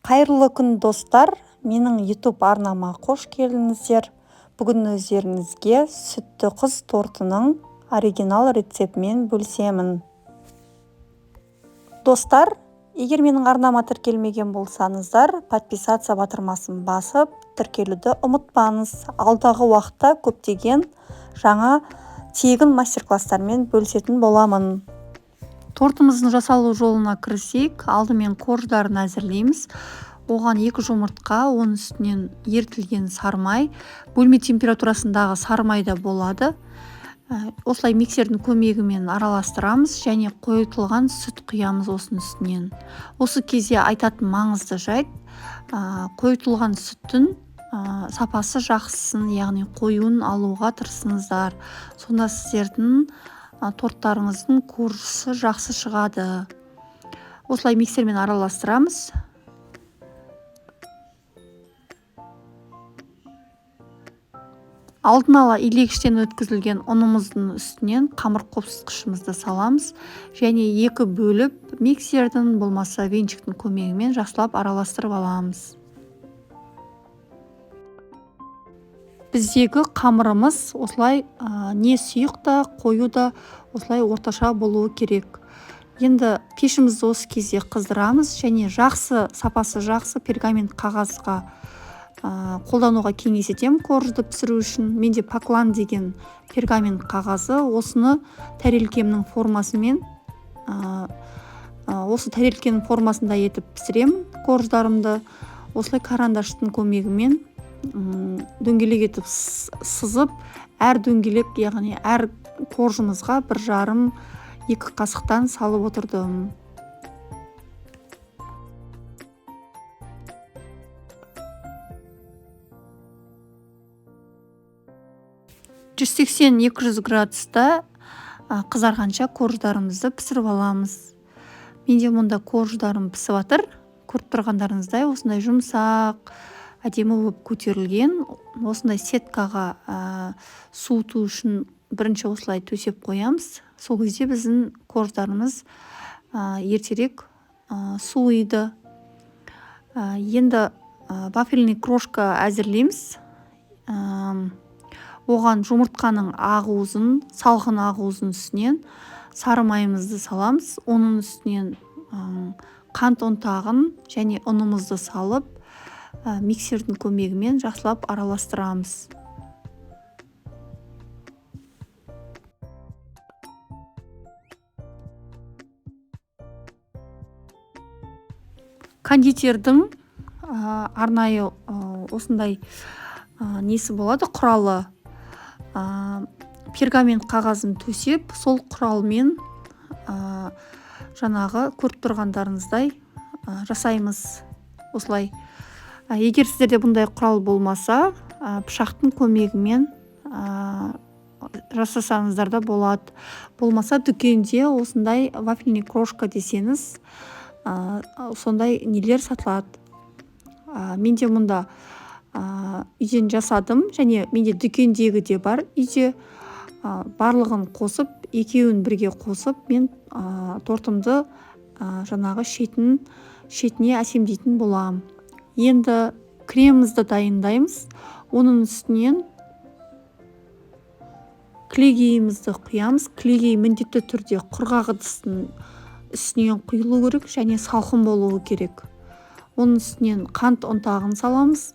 Қайырлы күн достар, менің YouTube арнама қош келдіңіздер. Бүгін өздеріңізге сүтті қыз тортының оригинал рецептімен бөлісемін. Достар, егер менің арнама тіркелмеген болсаңыздар, подписаться батырмасын басып, тіркелуді ұмытпаңыз. Алдағы уақытта көптеген жаңа тегін мастер-класстармен бөлісетін боламын. Тортымыздың жасалу жолына кірісейік. Алдымен корждарын әзірлейміз. Оған 2 жұмыртқа, оның үстінен ерітілген сары май, бөлме температурасындағы сары май да болады. Осылай миксердің көмегімен араластырамыз және қойытылған сүт құямыз осының үстінен. Осы кезде айтатын маңызды жайт, қойытылған сүттің сапасы жақсысын, яғни қоюын алуға тырысыңыздар. Сонда сіздердің торттарыңыздың коржысы жақсы шығады. Осылай миксермен араластырамыз. Алдын ала илегіштен өткізілген ұнымыздың үстінен қамыр қопсытқышымызды саламыз және 2 бөліп миксердің болмаса венчиктің көмегімен жақсылап араластырып аламыз. Біздегі қамырымыз осылай не сұйық та, қою да осылай орташа болуы керек. Енді пешімізді осы кезде қыздырамыз және сапасы жақсы пергамент қағазға қолдануға кеңес етемін коржды пісіру үшін. Менде Поклан деген пергамент қағазы, осыны тәрелкемнің формасымен осы тәрелкенің формасында етіп пісіремін корждарымды. Осылай карандаштың көмегімен дөңгелек етіп сызып, әр дөңгелек, яғни әр коржымызға 1,5-2 қасықтан салып отырдым. «180-200 градуста қызарғанша корждарымызды пісіріп аламыз. Менде мұнда корждарым пісіп жатыр. Көріп тұрғандарыңыздай осындай жұмсақ, әдемі болып көтерілген. Осындай сеткаға суыту үшін бірінші осылай төсеп қоямыз. Сол кезде біздің корждарымыз ертерек суиды. Енді вафельный крошка әзірлейміз. Оған жұмыртқаның ағуызын, салқын ағуызын үстінен сары майымызды саламыз. Оның үстінен қант ұнтағын және ұнымызды салып, миксердің көмегімен жақсылап араластырамыз. Кондитердің арнайы осындай несі болады, құралы. Пергамент қағазын төсеп, сол құралмен жаңағы көріп тұрғандарыңыздай жасаймыз. Осылай. Егер сіздерде бұндай құрал болмаса, пышақтың көмегімен жасасаңыздар да болады. Болмаса дүкенде осындай вафельный крошка десеңіз, сондай нелер сатылады. Менде мұнда үйден жасадым және менде дүкендегі де бар. Үйде барлығын қосып, екеуін бірге қосып, мен тортымды жаңағы шетіне әсемдейтін боламын. Енді кремімізді дайындаймыз. Оның үстінен кілегейімізді құямыз. Кілегей міндетті түрде құрғақ ыдыстың үстінен құйылу керек және салқын болуы керек. Оның үстінен қант ұнтағын саламыз.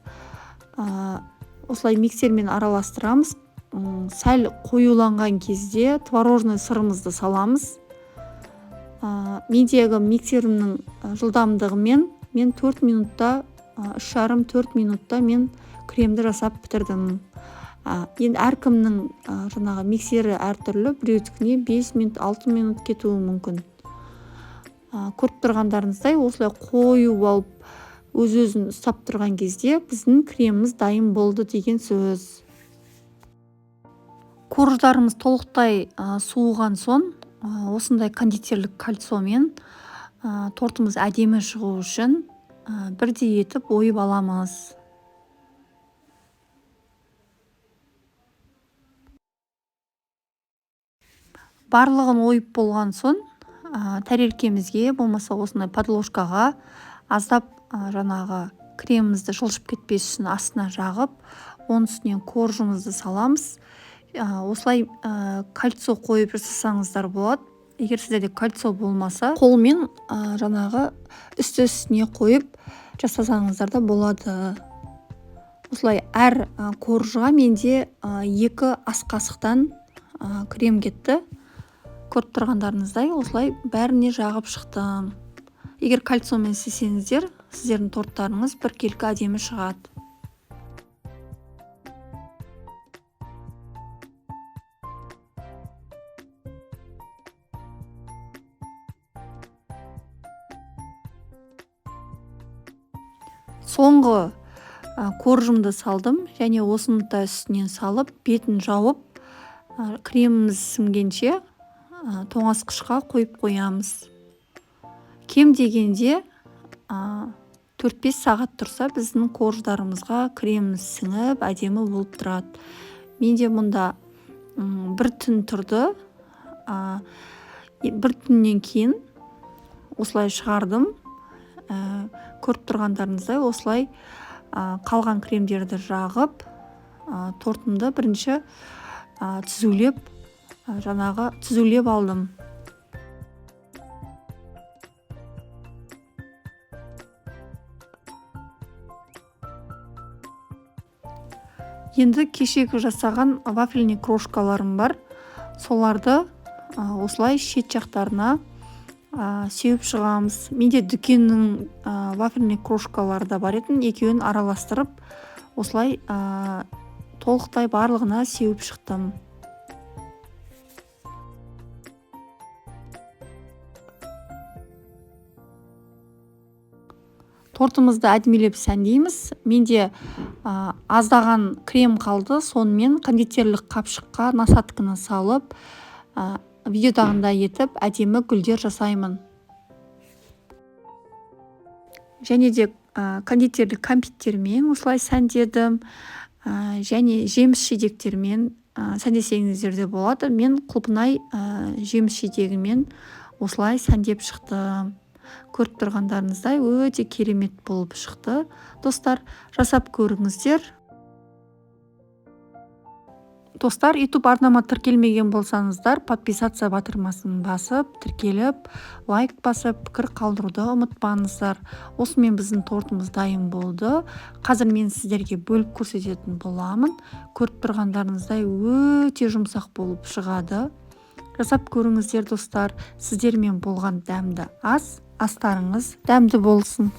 Осылай миксермен араластырамыз. Сәл қоюланған кезде творожный сырымызды саламыз. Мендегі миксерімнің жылдамдығымен мен 4 минутта, 3,5-4 минутта мен кремді жасап бітірдім. Енді әркімнің жаңағы миксері әртүрлі, біреудікіне 5 минут, 6 минут кетуі мүмкін. Көріп тұрғандарыңыздай осылай қою алып, өз-өзін ұстап тұрған кезде біздің креміміз дайын болды деген сөз. Корждарымыз толықтай суыған соң, осындай кондитерлік кольцомен тортымыз әдемі шығу үшін бірдей етіп ойып аламыз. Барлығын ойып болған соң, тәрелкемізге, болмаса осындай подложкаға аздап жаңағы кремімізді жылжып кетпес үшін астына жағып, оның үстінен коржымызды саламыз. Осылай кольцо қойып жасасаңыздар болады. Егер сіздерде кольцо болмаса, қолмен жаңағы үсті-үстіне қойып жасасаңыздар да болады. Осылай әр коржыға менде 2 ас қасықтан крем кетті. Көріп тұрғандарыңыздай осылай бәріне жағып шықтым. Егер кольцомен істесеңіздер, сіздердің торттарыңыз біркелкі әдемі шығады. Соңғы коржымды салдым және осыны да үстінен салып, бетін жауып, креміміз сіңгенше тоңазытқышқа қойып қоямыз. Кем дегенде 4-5 сағат тұрса, біздің корждарымызға креміміз сіңіп, әдемі болып тұрады. Менде мұнда 1 түн тұрды. 1 түннен кейін осылай шығардым. Көріп тұрғандарыңыздай осылай қалған кремдерді жағып, тортымды бірінші түзулеп алдым. Енді кешегі жасаған вафельный крошкаларым бар. Соларды осылай шет жақтарына сеуіп шығамыз. Менде дүкеннің вафельный крошкалары да бар етін, екеуін араластырып, осылай толықтай барлығына сеуіп шықтым. Тортымызды әдемілеп сәндейміз. Менде аздаған крем қалды, сонымен кондитерлік қапшыққа насатканы салып, видеодағындай етіп әдемі гүлдер жасаймын. Және де кондитерлік кәмпиттермен осылай сәндедім, және жеміс жидектермен сәндесеңіздер де болады. Мен құлпынай жеміс жидегімен осылай сәндеп шықтым. Көріп тұрғандарыңыздай өте керемет болып шықты. Достар, жасап көріңіздер. Достар, YouTube арнама тіркелмеген болсаңыздар, подписаться батырмасын басып, тіркеліп, лайк басып, пікір қалдыруды ұмытпаңыздар. Осымен біздің тортымыз дайын болды. Қазір мен сіздерге бөліп көрсететін боламын. Көріп тұрғандарыңыздай өте жұмсақ болып шығады. Жасап көріңіздер достар. Сіздермен болған дәмді астарыңыз дәмді болсын.